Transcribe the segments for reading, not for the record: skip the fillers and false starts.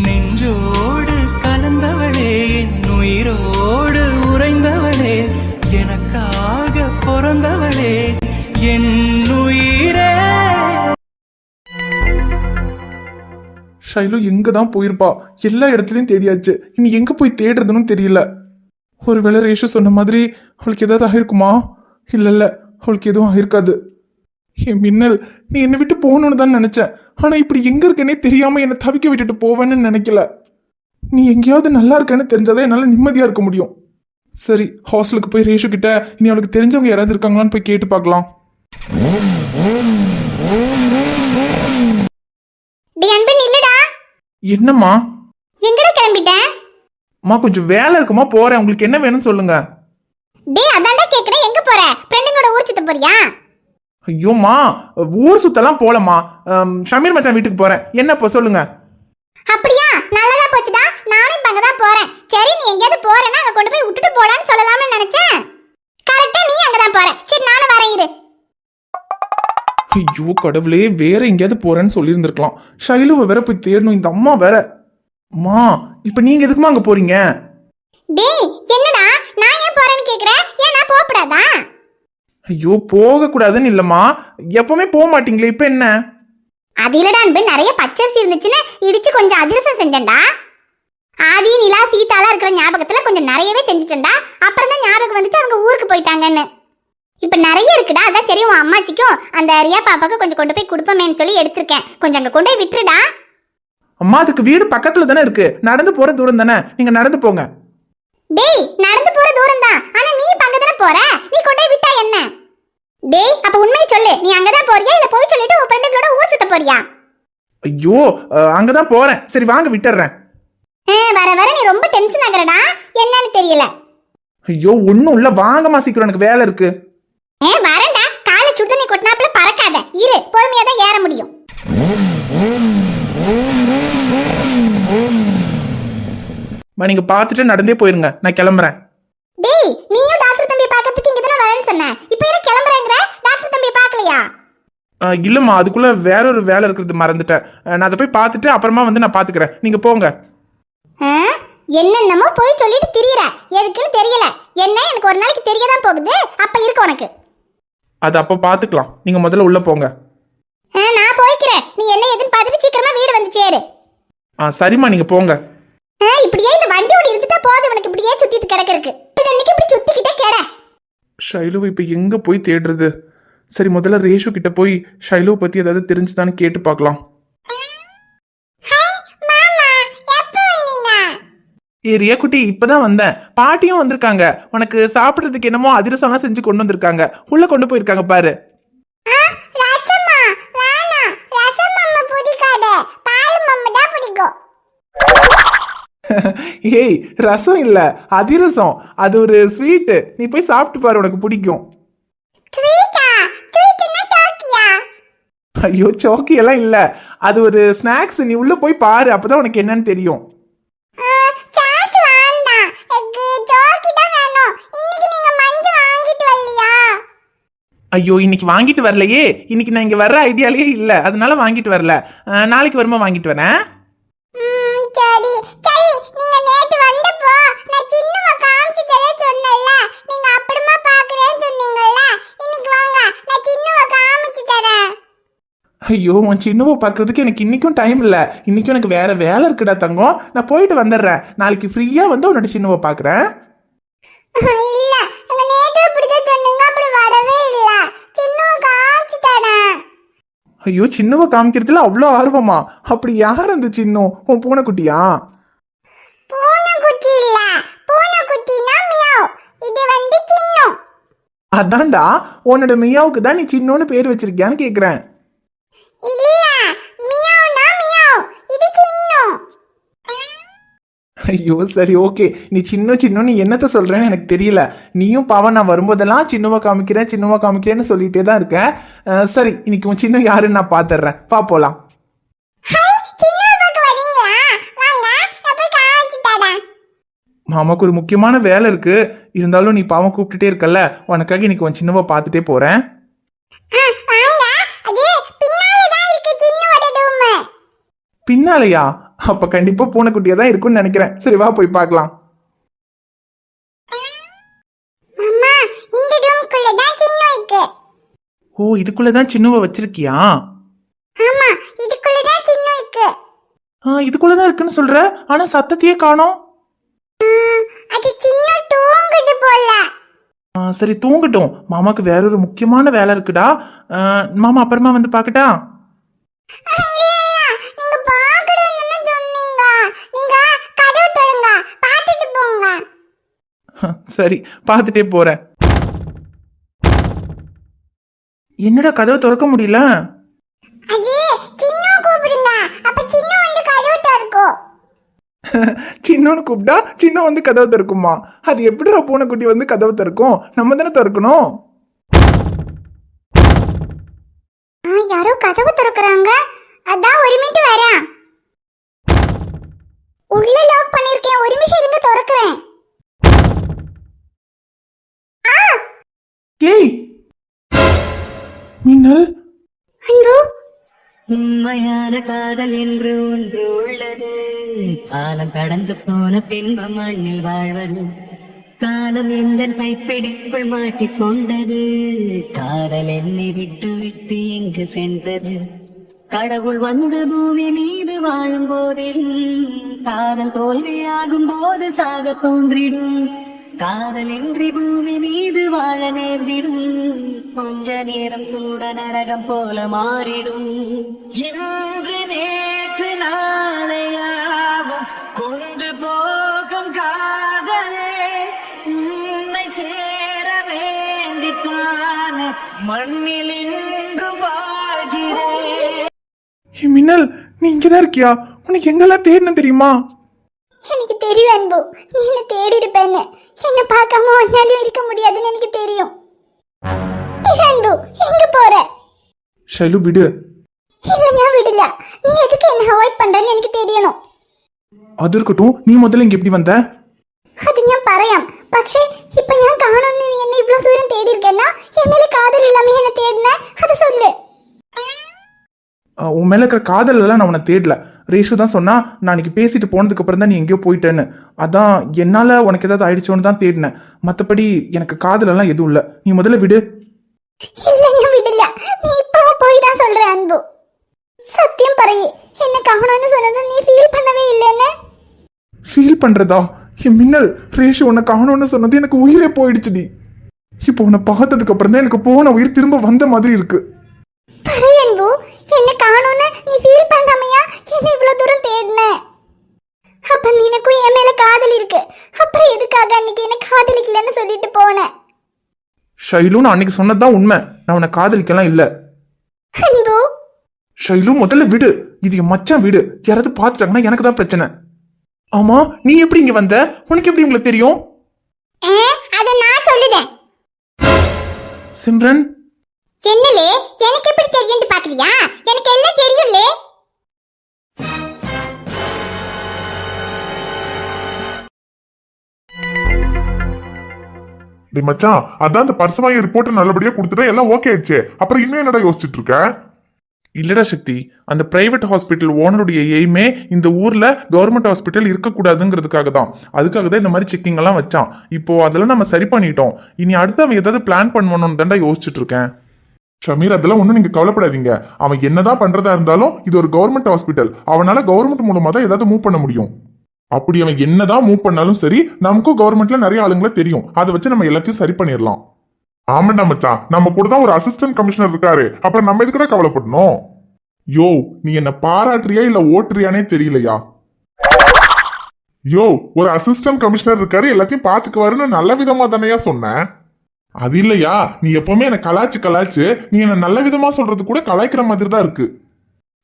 நெஞ்சோடு கலந்தவளே, என் உயிரோடு உறைந்தவளே, எனக்காக பிறந்தவளே, என் உயிரே. ஷைலு எங்க தான் போயிருப்பா? எல்லா இடத்துலயும் தேடியாச்சு. இனி எங்க போய் தேடுறதுன்னு தெரியல. ஒருவேளை ரேஷு சொன்ன மாதிரி அவளுக்கு ஏதாவது ஆயிருக்குமா? இல்ல அவளுக்கு எதுவும் ஆயிருக்காது. என் மின்னல், நீ என்னை விட்டு போகணும்னு தான் நினைச்சேன். ஆனா இப்படி எங்க இருக்கேனே தெரியாம என்னை தவிக்க விட்டுட்டு போவேன்னு நினைக்கல. நீ எங்கேயாவது நல்லா இருக்கேன்னு தெரிஞ்சாதான் என்னால நிம்மதியா இருக்க முடியும். சரி, ஹாஸ்டலுக்கு போய் ரேஷு கிட்ட இனி அவளுக்கு தெரிஞ்சவங்க யாராவது இருக்காங்களான்னு போய் கேட்டு பார்க்கலாம். என்னம்மா? எங்கடா கிளம்பிட்டேன்? அம்மா கொஞ்சம் வேலை இருக்குமா, போறேன். உங்களுக்கு என்ன வேணும்னு சொல்லுங்க. டேய் அதான்டா கேக்குறேன், எங்க போற? ஃப்ரெண்டுங்களோட ஊர் சுத்த போறியா? ஐயோம்மா, ஊர் சுத்தலாம் போலமா. ஷமீர் மச்சான் வீட்டுக்கு போறேன். என்ன இப்போ சொல்லுங்க. அப்படியா? நல்லதா போச்சுடா. நானும் இப்ப அங்கதான் போறேன். சரி, நீ எங்கேயாவது போறேன்னா அங்க கொண்டு போய் விட்டுட்டு போடான்னு சொல்லலாம்னு நினைச்சேன். கரெக்டா நீ அங்கதான் போற. சரி, நானும் வரேன் இரு. ஐயோ கடவுளே, வேற எங்கேயாவது போறேன்னு சொல்லியிருந்திருக்கலாம். ஷைலுவை வேற போய் தேடணும். இந்த அம்மா வேற. அம்மா, இப்ப நீங்க எதுக்குமா அங்க போறீங்க? டேய் என்னடா, நான் ஏன் போறேன்னு கேக்குறேன்? ஏன் நான் போகக்கூடாதா? ஐயோ, போக கூடாதுன்னு இல்லம்மா, எப்பவுமே போக மாட்டீங்களே, இப்ப என்ன? அது இல்லடா அன்பு, நிறைய பச்சரிசி இருந்துச்சுன்னு இடிச்சு கொஞ்சம் அதிரசம் செஞ்சேன்டா. ஆதி நிலா சீதாலாம் இருக்கிற ஞாபகத்துல கொஞ்சம் நிறையவே செஞ்சுட்டேன்டா. அப்புறம் தான் ஞாபகம் வந்துச்சு அவங்க ஊருக்கு போயிட்டாங்கன்னு. இப்ப நிறைய இருக்குடா. அதான் சரி, உன் அம்மாச்சிக்கும் அந்த ரியா பாப்பாக்கு கொஞ்சம் கொண்டு போய் கொடுப்பமேன்னு சொல்லி எடுத்திருக்கேன். கொஞ்சம் அங்க கொண்டு போய் விட்டுருடா. அம்மா, அதுக்கு வீடு பக்கத்துல தானே இருக்கு. நடந்து போற தூரம் தானே, நீங்க நடந்து போங்க. டேய், நடந்து போற தூரம் தான். ஆனா நீ அங்க தானே போற. நீ கொண்டு போய் விட்டா என்ன? டேய், அப்ப உண்மையை சொல்லு. நீ அங்கதான் போறியா இல்ல போய் சொல்லிட்டு உன் ஃப்ரெண்டுங்களோட ஊர் சுத்த போறியா? ஐயோ, அங்கதான் போறேன். சரி வாங்க, விட்டுறேன். வர வர நீ ரொம்ப டென்ஷன் ஆகுறடா. என்னன்னு தெரியல. ஐயோ ஒண்ணும் இல்ல, வாங்கம்மா சீக்கிரம், எனக்கு வேலை இருக்கு. வரேன்டா. காலை சுடு நீ கொட்டினாப்புல பறக்காத. இரு, பொறுமையா தான் ஏற முடியும். நீங்க பாத்துட்டு நடந்தே போயிருங்க, நான் கிளம்புறேன். டேய், நீயும் டாக்டர் தம்பி பார்க்கிறதுக்கு இங்க தான வரேன்னு சொன்ன. இப்போ என்ன கிளம்பறேங்கற? டாக்டர் தம்பி பார்க்கலையா? இல்லம்மா, அதுக்குள்ள வேற ஒரு வேலை இருக்கிறது மறந்துட்டேன். நான் அதை போய் பார்த்துட்டு அப்புறமா வந்து நான் பாத்துக்கிறேன். நீங்க போங்க. என்னென்னமோ போய் சொல்லிட்டு திரியற. எதுக்குன்னு தெரியல. என்ன எனக்கு ஒரு நாளைக்கு தெரியதான் போகுது. அப்ப இருக்கு உனக்கு. அது அப்ப பாத்துக்கலாம். நீங்க முதல்ல உள்ள போங்க. நான் போய்க்கிறேன். நீ என்ன எதுன்னு பார்த்துட்டு சீக்கிரமா வீடு வந்து சேரு. சரிம்மா, நீங்க போங்க. இப்படியே இந்த வண்டி ஓடி இருந்துட்டா போதும். உனக்கு இப்படியே சுத்திட்டு கிடக்கு. இன்னைக்கு இப்படி சுத்திக்கிட்டே கேட. ஷைலுவை இப்ப எங்க போய் தேடுறது? சரி, முதல்ல ரேஷு கிட்ட போய் ஷைலுவை பத்தி ஏதாவது தெரிஞ்சுதான்னு கேட்டு பார்க்கலாம். ரியா குட்டி, இப்பதான் வந்தேன். பாட்டியும் வந்திருக்காங்க. உனக்கு சாப்பிடுறதுக்கு என்னமோ அதிரசம்லாம் செஞ்சு கொண்டு வந்திருக்காங்க. உள்ள கொண்டு போயிருக்காங்க பாரு. ஏய், ரசம் இல்ல, அதிரசம். அது ஒரு ஸ்வீட். நீ போய் சாப்பிட்டு பாரு, உனக்கு பிடிக்கும். ஐயோ, சோக்கி எல்லாம் இல்ல, அது ஒரு ஸ்நாக்ஸ். நீ உள்ள போய் பாரு, அப்பதான் உனக்கு என்னன்னு தெரியும். ஐயோ, இன்னைக்கு வாங்கிட்டு வரலையே. இன்னைக்கு நான் இங்க வர்ற ஐடியாலேயே இல்ல, அதனால வாங்கிட்டு வரல. நாளைக்கு வருமா வாங்கிட்டு வரேன். ஐயோ, உன் சின்னவை பார்க்கறதுக்கு எனக்கு இன்னைக்கும் டைம் இல்ல. இன்னைக்கும் எனக்கு வேற வேலை இருக்குடா தங்கம். நான் போயிட்டு வந்துடுறேன். நாளைக்கு ஃப்ரீயா வந்து உன்னோட சின்னவை பாக்குறேன். ஐயோ, சின்னவை காமிக்கிறதுல அவ்வளோ ஆர்வமா? அப்படி யார் அந்த சின்னம்? உன் பூனைக்குட்டியா? அதான்டா, உன்னோட மியாவுக்கு தான் நீ சின்னோன்னு பேர் வச்சிருக்கியான்னு கேக்குறேன். ஐயோ சரி ஓகே, நீ சின்ன நீ என்னத்த சொல்றேன்னு எனக்கு தெரியல. நீயும் பாவம் நான் வரும்போதெல்லாம் சின்னவா காமிக்கிறேன்னு சொல்லிட்டே தான் இருக்க. சரி, இன்னைக்கு உன் சின்ன யாருன்னு நான் பாத்துறேன். பா போலாம். மாமாக்கு ஒரு முக்கியமான வேலை இருக்கு. இருந்தாலும் நீ பாவம் கூப்பிட்டுட்டே இருக்கல, உனக்காக இன்னைக்கு உன் சின்னவா பார்த்துட்டே போறேன். பின்னாலயா? அப்ப கண்டிப்பா பூனைக்குட்டியா தான் இருக்கும்னு நினைக்கிறேன். சரி வா போய் பார்க்கலாம். அம்மா இந்த ரூம்க்குள்ள தான் சின்ன இருக்கு. ஓ இதுக்குள்ளதான் சின்னுவை வச்சிருக்கியா? ஆமா இதுக்குள்ள தான் சின்ன இருக்கு. இதுக்குள்ளதான் இருக்குன்னு சொல்ற, ஆனா சத்தத்தையே காணோம். அது சின்ன தூங்குது போல. சரி தூங்கட்டும், மாமாக்கு வேற ஒரு முக்கியமான வேலை இருக்குடா. மாமா அப்புறமா வந்து பாக்கட்டா? நீங்க பாக்கறேன்னு சொன்னீங்க. நீங்க கதவு திறங்க, பாத்துட்டு போங்க. சரி பாத்துட்டே போறேன். என்னடா கதவை திறக்க முடியல? அது சின்ன கூப்பிடுங்க, அப்ப சின்ன வந்து கதவு திறக்கும். சின்னன்னு கூப்பிட்டா சின்ன வந்து கதவை திறக்குமா? அது எப்படிடா பூனைக்குட்டி வந்து கதவை திறக்கும்? நம்ம தானே திறக்கணும். யாரோ கதவு திறக்கறாங்க. அதான் ஒரு மினிட் வரேன். உள்ள லாக் பண்ணிருக்கேன், ஒரு நிமிஷம் இருந்து திறக்கறேன். ஏய் மின்னல், அன்பு உண்மையான காதல் என்று ஒன்று உள்ளது. காலம் கடந்து போன பின்பு மண்ணில் வாழ்வது. காலம் எந்த கைப்பிடிக்குள் மாட்டிக்கொண்டது. காதல் என்னை விட்டு விட்டு எங்கு சென்றது. கடவுள் வந்து பூமி மீது வாழும் போதிலும் காதல் தோல்வியாகும் போது சாக தோன்றிடும். காதலின்றி பூமி மீது வாழ நேர்ந்திடும். கொஞ்ச நேரம் கூட நரகம் போல மாறிடும். இன்று நேற்று நாளையாவும் கொண்டு போகும் காதலே உன்னை சேர வேண்டித்தான மண்ணில் இன்று வாழ்கிறேன். மின்னல் நீ இங்கதான் இருக்கியா? உனக்கு எங்கெல்லாம் தேடணும் தெரியுமா? எனக்கு தெரியும் அன்பு, நீ என்ன தேடி இருப்பேன்னு. என்ன பார்க்காம ஒன்னாலும் இருக்க முடியாதுன்னு எனக்கு தெரியும். அன்பு எங்க போற? ஷைலு விடு. இல்ல நான் விடல. நீ எதுக்கு என்ன அவாய்ட் பண்றன்னு எனக்கு தெரியணும். அது இருக்கட்டும், நீ முதல்ல இங்க எப்படி வந்த? അത് ഞാൻ പറയാം. പക്ഷേ ഇപ്പൊ ഞാൻ കാണുന്നു നീ എന്നെ ഇவ்வளவு ദൂരം തേടിയിരിക്കன்னா என் மேல காதல் இல்லாம என்ன தேடுன அது சொல்லு. உன் மேல இருக்கிற காதல் எல்லாம் நான் உன்னை தேடல. ரேஷு தான் சொன்னா நான் அன்னைக்கு பேசிட்டு போனதுக்கு அப்புறம் தான் நீ எங்கேயோ போயிட்டேன்னு. அதான் என்னால உனக்கு ஏதாவது ஆயிடுச்சோன்னு தான் தேடினேன். மற்றபடி எனக்கு காதல் எல்லாம் எதுவும் இல்லை. நீ முதல்ல விடு. இல்ல ഞാൻ விடல. நீ இப்பவும் போய் தான் சொல்ற அன்பு. சத்தியம் பரையே என்ன காணோம்னு சொன்னது நீ ஃபீல் பண்ணவே இல்லைன்னு. ஃபீல் பண்றதா? என் மின்னல், ரேஷு உன்னை காணோம்னு சொன்னது எனக்கு உயிரே போயிடுச்சுடி. இப்போ உன்னை பார்த்ததுக்கு அப்புறம் தான் எனக்கு போன உயிர் திரும்ப வந்த மாதிரி இருக்கு. பரை அன்பு, என்ன காணோம்னு நீ ஃபீல் பண்ணாமையா என்ன இவ்வளவு தூரம் தேடின? அப்ப நீனுக்கும் என் மேல காதல் இருக்கு. அப்புறம் எதுக்காக அன்னைக்கு என்ன காதலிக்கலன்னு சொல்லிட்டு போன? ஷைலு, நான் அன்னைக்கு சொன்னதுதான் உண்மை. நான் உன்னை காதலிக்கலாம் இல்ல. அன்பு ஷைலு முதல்ல விடு. இது என் மச்சான் வீடு. யாராவது பார்த்துட்டாங்கன்னா எனக்கு தான் பிரச்சனை. ஆமா, நீ எப்படி இங்க வந்த? உனக்கு எப்படி உங்களுக்கு தெரியும்? அத நான் சொல்லுதேன். சிம்ரன், என்னலே எனக்கு எப்படி தெரியும்னு பாக்குறியா? எனக்கு எல்லாம் தெரியும்லே. டேய் மச்சான், அதான் அந்த பர்சவாயி ரிப்போர்ட் நல்லபடியா கொடுத்துட்டா எல்லாம் ஓகே ஆயிடுச்சு. அப்புறம் இன்னும் என்னடா யோசிச்சுட்டு இருக்க? இல்லடா சக்தி, அந்த பிரைவேட் ஹாஸ்பிட்டல் ஓனருடைய எய்மே இந்த ஊர்ல கவர்மெண்ட் ஹாஸ்பிட்டல் இருக்கக்கூடாதுங்கிறதுக்காக தான். அதுக்காக தான் இந்த மாதிரி செக்கிங் எல்லாம் வச்சான். இப்போ அதெல்லாம் நம்ம சரி பண்ணிட்டோம். இனி அடுத்து அவன் ஏதாவது பிளான் பண்ணணும்னு தான்டா யோசிச்சுட்டு இருக்கேன். ஷமீர், அதெல்லாம் ஒன்றும் நீங்க கவலைப்படாதீங்க. அவன் என்னதான் பண்றதா இருந்தாலும் இது ஒரு கவர்மெண்ட் ஹாஸ்பிட்டல். அவனால கவர்மெண்ட் மூலமா தான் ஏதாவது மூவ் பண்ண முடியும். அப்படி அவன் என்னதான் மூவ் பண்ணாலும் சரி, நமக்கும் கவர்மெண்ட்ல நிறைய ஆளுங்கள தெரியும். அதை வச்சு நம்ம எல்லாத்தையும் சரி பண்ணிடலாம். ஆமாண்டா மச்சான், நம்ம கூட தான் ஒரு அசிஸ்டன்ட் கமிஷனர் இருக்காரு. அப்புறம் நம்ம எதுக்குடா கவலைப்படணும்? யோ, நீ என்ன பாராட்டுறியா இல்ல ஓட்டுறியானே தெரியலையா? யோ, ஒரு அசிஸ்டன்ட் கமிஷனர் இருக்காரு, எல்லாத்தையும் பாத்துக்குவாருன்னு நல்ல விதமா தானையா சொன்னேன். அது இல்லையா, நீ எப்பவுமே என்ன கலாச்சு நீ என்ன நல்ல விதமா சொல்றது கூட கலாய்க்கிற மாதிரி தான் இருக்கு.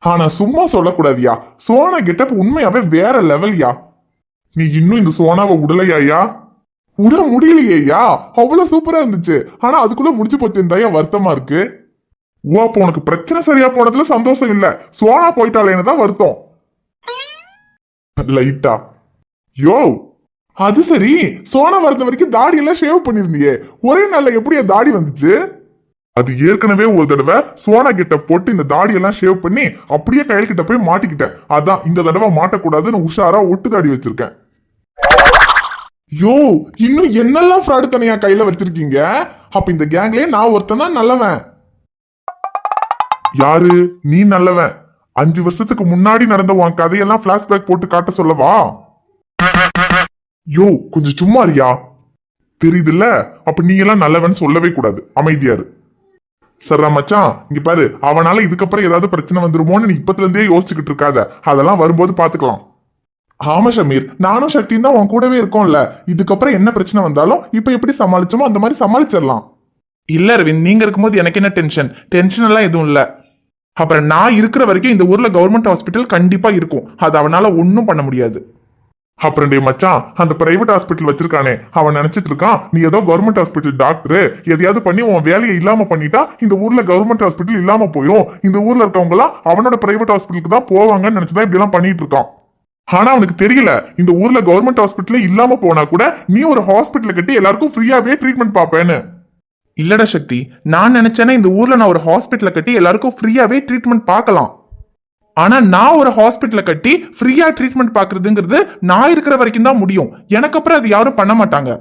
ஆனா சும்மா சொல்லக்கூடாதியா. சோனா கெட்டப் உண்மையாவே வேற லெவல்யா. நீ இன்னும் இந்த சோனாவை உடலையா? உட முடியலையா? அவ்வளவு சூப்பரா இருந்துச்சு. ஆனா அதுக்குள்ள முடிச்சு போச்சுதாயா வருத்தமா இருக்கு. ஓ, அப்ப உனக்கு பிரச்சனை சரியா போனதுல சந்தோஷம் இல்ல, சோனா போயிட்டாலேன்னு தான் வருத்தம் லைட்டா. யோ, அது சரி, சோனா வரது வரைக்கும் தாடி எல்லாம் ஷேவ் பண்ணிருந்தியே, ஒரே நாள்ல எப்படியா தாடி வந்துச்சு? அது ஏற்கனவே ஒரு தடவை சோனா கிட்ட போட்டு இந்த தாடியெல்லாம் ஷேவ் பண்ணி அப்படியே கையல் கிட்ட போய் மாட்டிக்கிட்டேன். அதான் இந்த தடவை மாட்டக்கூடாதுன்னு உஷாரா ஒட்டு தாடி வச்சிருக்கேன். யோ, இன்னும் என்னெல்லாம் ஃப்ராடு தனியா கையில வச்சிருக்கீங்க? அப்ப இந்த கேங்லயே நான் ஒருத்தன் தான் நல்லவன். யாரு நீ நல்லவன்? 5 வருஷத்துக்கு முன்னாடி நடந்த உன் கதையெல்லாம் பிளாஷ்பேக் போட்டு காட்ட சொல்லவா? யோ, கொஞ்சம் சும்மா இருயா. தெரியுதுல்ல, அப்ப நீ எல்லாம் நல்லவன் சொல்லவே கூடாது. அமைதியாரு. சர்ரா மச்சான், இங்க பாரு, அவனால இதுக்கப்புறம் ஏதாவது பிரச்சனை வந்துருமோன்னு நீ இப்பத்துல இருந்தே யோசிச்சுக்கிட்டு இருக்காத. அதெல்லாம் வரும்போது பாத்துக்கலாம். ஆமா ஷமீர், நானும் சக்தியும் தான் உன் கூடவே இருக்கோம்ல. இதுக்கப்புறம் என்ன பிரச்சனை வந்தாலும் இப்ப எப்படி சமாளிச்சோமோ அந்த மாதிரி சமாளிச்சிடலாம். இல்ல அரவிந்த், நீங்க இருக்கும்போது எனக்கு என்ன டென்ஷன் எல்லாம் எதுவும் இல்ல. அப்புறம் நான் இருக்கிற வரைக்கும் இந்த ஊர்ல கவர்மெண்ட் ஹாஸ்பிட்டல் கண்டிப்பா இருக்கும். அது அவனால ஒன்னும் பண்ண முடியாது. அப்புறம் டே மச்சான், அந்த பிரைவேட் ஹாஸ்பிட்டல் வச்சிருக்கானே, அவன் நினைச்சிட்டு இருக்கான் நீ ஏதோ கவர்மெண்ட் ஹாஸ்பிட்டல் டாக்டர், எதையாவது பண்ணி உன் வேலையை இல்லாம பண்ணிட்டா இந்த ஊர்ல கவர்மெண்ட் ஹாஸ்பிட்டல் இல்லாம போயிடும். இந்த ஊர்ல இருக்கவங்க எல்லாம் அவனோட பிரைவேட் ஹாஸ்பிட்டலுக்கு தான் போவாங்கன்னு நினைச்சுதான் இப்படி எல்லாம் பண்ணிட்டு இருக்கான். ஆனா அவனுக்கு தெரியல, இந்த ஊர்ல கவர்மெண்ட் ஹாஸ்பிட்டல் இல்லாம போனா கூட நீ ஒரு ஹாஸ்பிட்டல் கட்டி எல்லாருக்கும் ஃப்ரீயாவே ட்ரீட்மெண்ட் பாப்பேன்னு. இல்லடா சக்தி, நான் நினைச்சேன்னா இந்த ஊர்ல நான் ஒரு ஹாஸ்பிட்டல் கட்டி எல்லாருக்கும் ஃப்ரீயாவே ட்ரீட்மெண்ட் பார்க்கலாம். ஆனா நான் ஒரு ஹாஸ்பிட்டலை கட்டி ஃப்ரீயா ட்ரீட்மெண்ட் பாக்குறதுங்கிறது நான் இருக்கிற வரைக்கும் தான் முடியும். எனக்கு அப்புறம் அது யாரும் பண்ண மாட்டாங்க.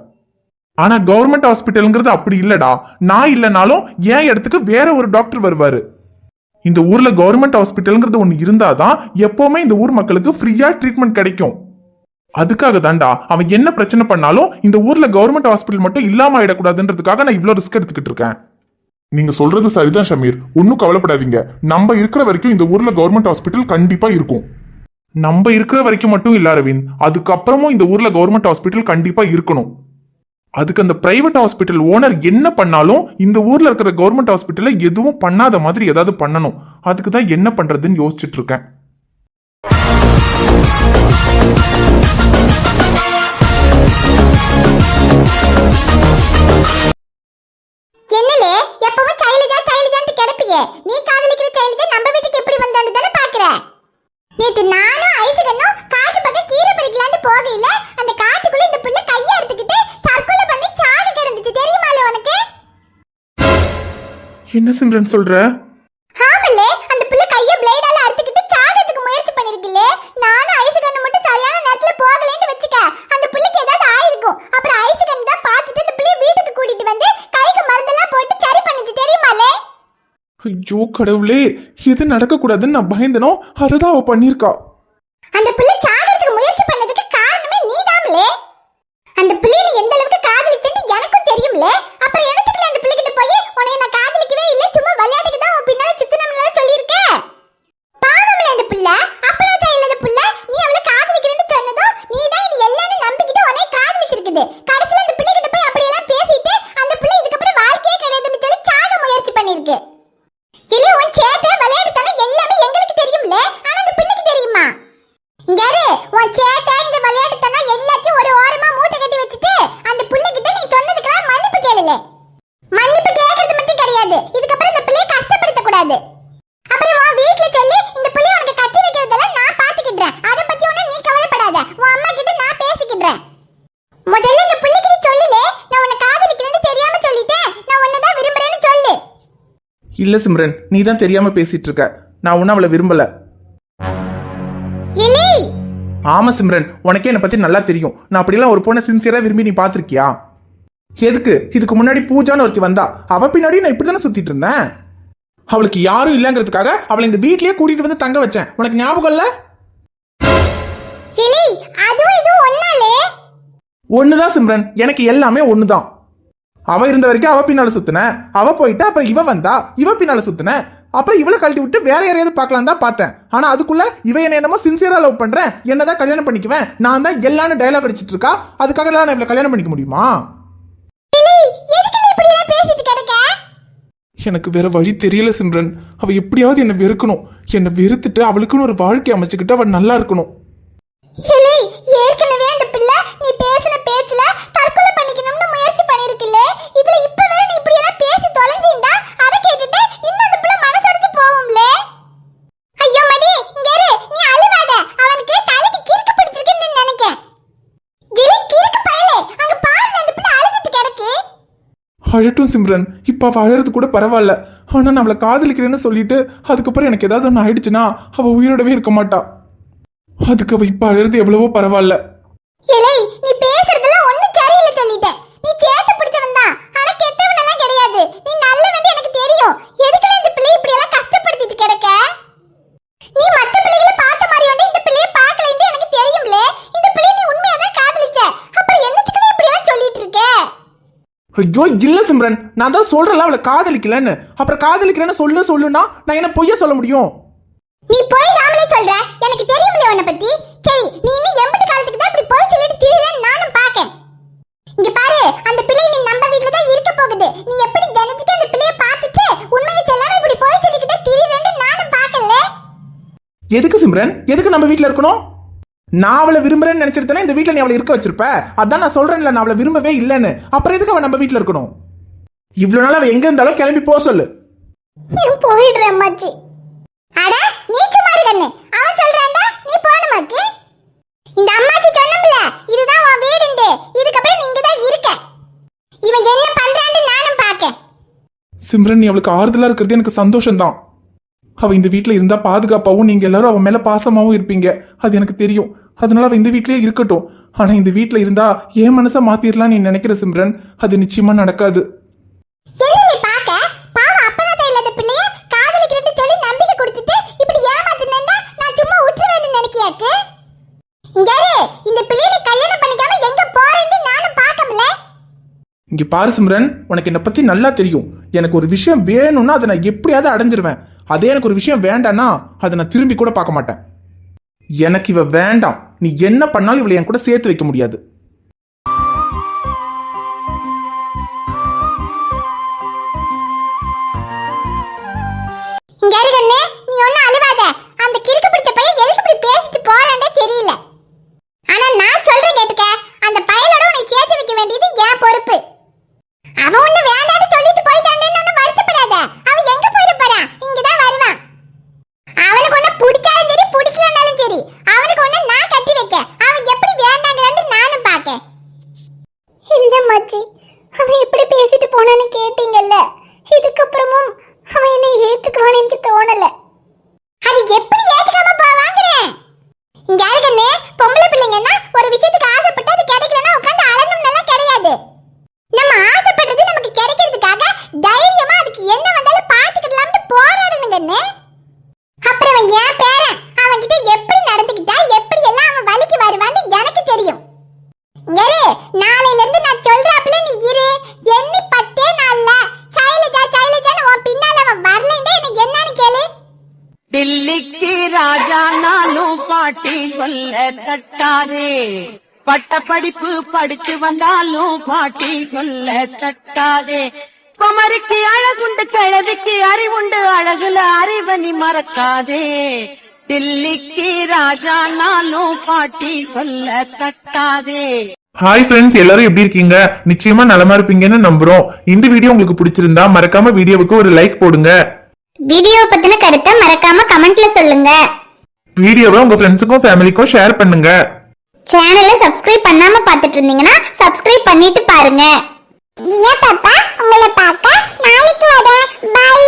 ஆனா கவர்மெண்ட் ஹாஸ்பிட்டல்ங்கிறது அப்படி இல்லடா. நான் இல்லைனாலும் என் இடத்துக்கு வேற ஒரு டாக்டர் வருவாரு. இந்த ஊர்ல கவர்மெண்ட் ஹாஸ்பிட்டல்ங்கிறது ஒண்ணு இருந்தாதான் எப்பவுமே இந்த ஊர் மக்களுக்கு ஃப்ரீயா ட்ரீட்மெண்ட் கிடைக்கும். அதுக்காக தான்டா அவன் என்ன பிரச்சனை பண்ணாலும் இந்த ஊர்ல கவர்மெண்ட் ஹாஸ்பிட்டல் மட்டும் இல்லாம ஆயிடக்கூடாதுன்றதுக்காக நான் இவ்வளவு ரிஸ்க் எடுத்துக்கிட்டு இருக்கேன். நீங்க சொல்றது சரிதான் ஷமீர், ஒன்னும் கவலைப்படாதீங்க. நம்ம இருக்கிற வரைக்கும் இந்த ஊர்ல கவர்மெண்ட் ஹாஸ்பிட்டல் கண்டிப்பா இருக்கும். நம்ம இருக்கிற வரைக்கும் மட்டும் இல்ல அரவிந்த், அதுக்கப்புறமும் இந்த ஊர்ல கவர்மெண்ட் ஹாஸ்பிட்டல் கண்டிப்பா இருக்கணும். அதுக்கு அந்த பிரைவேட் ஹாஸ்பிட்டல் ஓனர் என்ன பண்ணாலும் இந்த ஊர்ல இருக்கிற கவர்மெண்ட் ஹாஸ்பிட்டல்ல எதுவும் பண்ணாத மாதிரி ஏதாவது பண்ணணும். அதுக்கு தான் என்ன பண்றதுன்னு யோசிச்சுட்டு இருக்கேன். என்னலே எப்பவும் சைலஜான்னு கிடப்பியே, நீ காதலிக்கிற சைலஜா நம்ம வீட்டுக்கு எப்படி வந்தான்னு தானே பாக்குற. நேத்து நானும் ஐசுகன்னும் காட்டு பக்கம் கீரை பறிக்கலான்னு போகையில அந்த காட்டுக்குள்ள இந்த புள்ள கையை எடுத்துக்கிட்டு தற்கொலை பண்ணி சாக கிடந்துச்சு. தெரியுமாலே உனக்கு? என்ன சிம்ரன் சொல்ற? ஆமல்லே, அந்த புள்ள கையை பிளேடால அறுத்துக்கிட்டு சாகிறதுக்கு முயற்சி பண்ணிருக்குல்லே. நானும் ஐசுகன்னு மட்டும் சரியான நேரத்துல போகலன்னு வச்சுக்க, அந்த புள்ளைக்கு ஏதாவது ஆயிருக்கும். அப்புறம் ஐசுகன் தான் பார்த்துட்டு அந்த புள்ளைய வீட்டுக்கு கூட்டிட்டு வந்து கைக்கு மருந்தெல்லாம் போட்டு சரி பண்ணிச்சு. தெரியுமாலே? ஐயோ கடவுளே, எது நடக்க கூடாதுன்னு நான் பயந்தனோ அதுதான் அவ பண்ணிருக்கா. அந்த பிள்ளை சாகிறதுக்கு முயற்சி பண்ணதுக்கு காரணமே நீதாம்லே. அந்த பிள்ளை நீ எந்த அளவுக்கு காதலிச்சேன்னு எனக்கும் தெரியும்லே. அப்புறம் எனத்துக்குள்ள அந்த பிள்ளை கிட்ட போய் உன்னை நான் காதலிக்கவே இல்ல, சும்மா விளையாட்டுக்கு தான் உன் பின்னால சுத்தினம்ல சொல்லியிருக்க. பாவம்ல அந்த பிள்ளை, அப்பளதா இல்லாத பிள்ளை. நீ அவளை காதலிக்கிறேன்னு சொன்னதும் நீ தான் இது எல்லாரும் நம்பிக்கிட்டு உன்னை காதலிச்சிருக்குது. கடைசில அந்த பிள்ளை கிட்ட போய் அப்படியெல்லாம் பேசிட்டு அந்த பிள்ளை இதுக்கப்புறம் வாழ்க்கையே கிடையாதுன்னு சொல்லி சாக முயற்சி பண்ணிருக்கு. இல்ல உன் சேட்டை விளையாடுதானே எல்லாமே எங்களுக்கு தெரியும்ல, ஆனா அந்த பிள்ளைக்கு தெரியுமா? இங்காரு உன் சேட்டை இந்த விளையாடுதானே எல்லாத்தையும் ஒரு ஓரமா மூட்டை கட்டி வச்சுட்டு அந்த பிள்ளை கிட்ட நீ சொன்னதுக்கெல்லாம் மன்னிப்பு கேளல. மன்னிப்பு கேட்கறது மட்டும் கிடையாது, இதுக்கப்புறம் இந்த பிள்ளையை கஷ்டப்படுத்த கூடாது. அப்புறம் உன் வீட்டுல சொல்லி இந்த பிள்ளைய உனக்கு கட்டி வைக்கிறதெல்லாம் நான் பாத்துக்கிடுறேன். அதை பத்தி ஒன்னும் நீ கவலைப்படாத, உன் அம்மா கிட்ட நான் பேசிக்கிடுறேன். முதல்ல இந்த பிள்ளைக்கு நீ சொல்லல, நான் உன்னை காதலிக்கிறேன்னு தெரியாம சொல்லிட்டேன், நான் உன்னதான் விரும்புறேன்னு சொல்லு. இல்ல சிம்ரன், நீ தான் தெரியாம பேசிட்டு இருக்க. நான் ஒன்னும் அவளை விரும்பல. ஆமா சிம்ரன், உனக்கே என்னை பத்தி நல்லா தெரியும். நான் அப்படிலாம் ஒரு பொண்ணை சின்சியரா விரும்பி நீ பாத்திருக்கியா? எதுக்கு? இதுக்கு முன்னாடி பூஜான்னு ஒருத்தி வந்தா, அவ பின்னாடி நான் இப்படித்தானே சுத்திட்டு இருந்தேன். அவளுக்கு யாரும் இல்லங்கிறதுக்காக அவளை இந்த வீட்லயே கூட்டிட்டு வந்து தங்க வச்சேன். உனக்கு ஞாபகம் இல்ல? ஒண்ணுதான் சிம்ரன், எனக்கு எல்லாமே ஒண்ணுதான். அவ இருந்த வரைக்கும் அவ பின்னால சுத்தின, அவ போயிட்டு அப்ப இவ வந்தா, இவ பின்னால சுத்தின, அப்புறம் இவளை கழட்டி விட்டு வேற யாரையாவது பார்க்கலாம் தான் பார்த்தேன். ஆனா அதுக்குள்ள இவ என்ன என்னமோ சின்சியரா லவ் பண்றேன், என்னதான் கல்யாணம் பண்ணிக்குவேன், நான் தான் எல்லாரும் டயலாக் அடிச்சிட்டு இருக்கா, அதுக்காக நான் இவளை கல்யாணம் பண்ணிக்க முடியுமா? எனக்கு வேற வழி தெரியல சிம்ரன். அவ எப்படியாவது என்ன வெறுக்கணும். என்ன வெறுத்துட்டு அவளுக்குன்னு ஒரு வாழ்க்கை அமைச்சுக்கிட்டு அவ நல்லா இருக்கணும். ஏற்கனவே அந்த பிள்ளை நீ பேசின பேச்சுல தற்கொலை பண்ணிக்கணும்னு முயற்சி பண்ணிருக்குல்ல, இதுல இப்ப வேற நீ இப்படி எல்லாம் பேசி தொலைஞ்சிண்டா அத கேட்டுட்டு இன்னும் அந்த பிள்ளை மனசடிச்சு போவும்ல. ஐயோ மடி, இங்க இரு, நீ அழுவாத. அவனுக்கு தலைக்கு கிறுக்கு பிடிச்சிருக்குன்னு நினைக்கிறேன். கிறுக்கு பயலே, அங்க பாருல அந்த பிள்ளை அழுதுட்டு கிடக்கு. அழட்டும் சிம்ரன், இப்ப அவ அழறது கூட பரவாயில்ல. ஆனா நான் அவளை காதலிக்கிறேன்னு சொல்லிட்டு அதுக்கப்புறம் எனக்கு ஏதாவது ஒன்று ஆயிடுச்சுன்னா அவ உயிரோடவே இருக்க மாட்டா. அதுக்கு அவ இப்ப அழறது எவ்வளவோ பரவாயில்ல. இலை, நீ பேசுறதெல்லாம் ஒண்ணும் சரியில்லை சொல்லிட்டேன். நீ சேட்ட பிடிச்சவன் தான், ஆனா கெட்டவன் எல்லாம் கிடையாது. நீ நல்லவன் எனக்கு தெரியும். எதுக்குல இந்த பிள்ளை இப்படி எல்லாம் கஷ்டப்படுத்திட்டு கிடக்க? நீ மற்ற பிள்ளைகளை பார்த்த மாதிரி வந்து இந்த பிள்ளையை பார்க்கலன்னு எனக்கு தெரியும்ல. இந்த பிள்ளை நீ உண்மையா தான் காதலிச்ச, அப்புறம் என்னத்துக்குல இப்படி எல்லாம் சொல்லிட்டு இருக்க? ஐயோ இல்ல சிம்ரன், நான் தான் சொல்றேன்ல அவளை காதலிக்கலன்னு. அப்புறம் காதலிக்கிறேன்னு சொல்லுன்னா நான் என்ன பொய்யா சொல்ல முடியும்? நீ போய் நாமளே சொல்ற, எனக்கு தெரியும்ல உன்னை பத்தி. சரி, நீ இன்னும் எம்பட்டு காலத்துக்கு தான் இப்படி போய் சொல்லிட்டு திரியறேன்னு நானும் பாக்கேன். இங்க பாரு, அந்த பிள்ளை நீ நம்ம வீட்ல தான் இருக்க போகுது. நீ எப்படி தினத்துக்கு அந்த பிள்ளைய பார்த்துட்டு உண்மையை சொல்லாம இப்படி போய் சொல்லிக்கிட்டே திரியறேன்னு நானும் பாக்கல. எதுக்கு சிம்ரன், எதுக்கு நம்ம வீட்ல இருக்கணும்? நான் அவளை விரும்புறேன்னு நினைச்சிருந்தேன்னா இந்த வீட்ல நீ அவளை இருக்க வச்சிருப்ப. அதான் நான் சொல்றேன்ல, நான் அவளை விரும்பவே இல்லைன்னு. அப்புறம் எதுக்கு அவன் நம்ம வீட்ல இருக்கணும்? இவ்வளவு நாள் அவ எங்க இருந்தாலும் கிளம்பி போக சொல்லு. நீ போயிடுற அம்மாச்சி. அட நீ சும்மா இருக்கன்னு, அவன் சொல்றான்டா நீ போணுமாக்கு. இந்த அம்மாச்சி சொன்னம்ல, இதுதான் உன் வீடுண்டு, இதுக்கப்புறம் நீ இங்க தான் இருக்க. இவன் என்ன பண்றான்னு நானும் பாக்கேன். சிம்ரன், நீ அவளுக்கு ஆறுதலா இருக்கிறது எனக்கு சந்தோஷம் தான். அவ இந்த வீட்ல இருந்தா பாதுகாப்பாவும் நீங்க எல்லாரும் அவன் மேல பாசமாவும் இருப்பீங்க, அது எனக்கு தெரியும். அதனால அவ இந்த வீட்லயே இருக்கட்டும். ஆனா இந்த வீட்ல இருந்தா என் மனசை மாத்திரலாம் நீ நினைக்கிற சிம்ரன், அது நிச்சயமா நடக்காது. என்னைய பாக்க பாவம் அப்பனாத இல்லாத பிள்ளைய காதலிக்கிறேன்னு சொல்லி நம்பிக்கை கொடுத்துட்டு இப்படி ஏமாத்துனேன்னா நான் சும்மா விட்டுருவேன்னு நினைக்கியாக்கு? இங்க இந்த பிள்ளைய நீ கல்யாணம் பண்ணிக்காம எங்க போறேன்னு நானும் பார்க்கல. இங்க பாரு சிம்ரன், உனக்கு என்னை பத்தி நல்லா தெரியும். எனக்கு ஒரு விஷயம் வேணும்னா அதை நான் எப்படியாவது அடைஞ்சிருவேன். அதே எனக்கு ஒரு விஷயம் வேண்டாம்னா அதை நான் திரும்பி கூட பார்க்க மாட்டேன். எனக்கு இவ வேண்டாம். நீ என்ன பண்ணாலும் இவளை என் கூட சேர்த்து வைக்க முடியாது. இங்க இருக்கண்ணே, நீ ஒன்னும் அழுவாத. அந்த கிறுக்கு பிடிச்ச பையன் எதுக்கு இப்படி பேசிட்டு போறானே தெரியல. ஆனா நான் சொல்றேன் கேட்டுக்க, அந்த பையனோட உன்னை சேர்த்து வைக்க வேண்டியது என் பொறுப்பு. அவன் ஒண்ணு வேண்டான்னு சொல்லிட்டு போயிட்டானேன்னு ஒன்னும் வருத்தப்படாத. அவன் எங்க போயிட போறான்? இங்கதான் வருவான். அவனுக்கு ஒண்ணு பிடிச்சாலும் சரி பிடிக்கலனாலும் சரி, அவனுக்கு ஒண்ணு நான் கட்டி வைக்க. அவன் எப்படி வேண்டாங்கன்னு நானும் பாக்கேன். இல்ல மச்சி, அவன் எப்படி பேசிட்டு போனான்னு கேட்டீங்கல்ல, இதுக்கப்புறமும் அவன் என்னை ஏத்துக்குவான்னு எனக்கு தோணல. அது எப்படி ஏத்துக்காம போவாங்கறேன்? இங்க யாருக்கண்ணே, பொம்பளை பிள்ளைங்கன்னா ஒரு விஷயத்துக்கு ஆசைப்பட்டு அது கிடைக்கலன்னா உட்காந்து அழணும்னு கிடையாது. நம்ம ஆசைப்படுறது நமக்கு கிடைக்கிறதுக்காக தைரியமா அதுக்கு என்ன வந்தாலும் பாத்துக்கலாம்னு போராடணுங்கண்ணே. அப்புறம் அவன் ஏன் பேரன், அவன் கிட்ட எப்படி நடந்துக்கிட்டா எப்படி எல்லாம் அவன் வலிக்கு வருவான்னு எனக்கு தெரியும். நாளையில இருந்து நான் சொல்றாப்புல நீ இரு. எண்ணி 10 நாள்ல சைலஜான்னு உன் பின்னால அவன் வரலண்டே எனக்கு என்னன்னு கேளு. டில்லிக்கு ராஜா நானும் பாட்டி சொல்ல தட்டாரே, பட்ட படிப்பு படிச்சு வந்தாலும் பாட்டி சொல்ல தட்டாரே. குமரிக்கு அழகுண்டு கிழவிக்கு அறிவுண்டு, அழகுல அறிவனி மறக்காதே. டில்லிக்கு ராஜா நானும் பாட்டி சொல்ல தட்டாதே. ஹாய் ஃப்ரெண்ட்ஸ், எல்லாரும் எப்படி இருக்கீங்க? நிச்சயமா நலமா இருப்பீங்கன்னு நம்புறோம். இந்த வீடியோ உங்களுக்கு பிடிச்சிருந்தா மறக்காம வீடியோவுக்கு ஒரு லைக் போடுங்க. வீடியோ பத்தின கருத்தை மறக்காம கமெண்ட்ல சொல்லுங்க. வீடியோவை உங்க ஃப்ரெண்ட்ஸுக்கும் ஃபேமிலிக்கும் ஷேர் பண்ணுங்க. சேனலை சப்ஸ்கிரைப் பண்ணாம பார்த்துட்டு இருந்தீங்கன்னா சப்ஸ்கிரைப் பண்ணிட்டு பாருங்க. பாப்பா உங்களை பார்க்க நாளைக்கு வரேன். பை.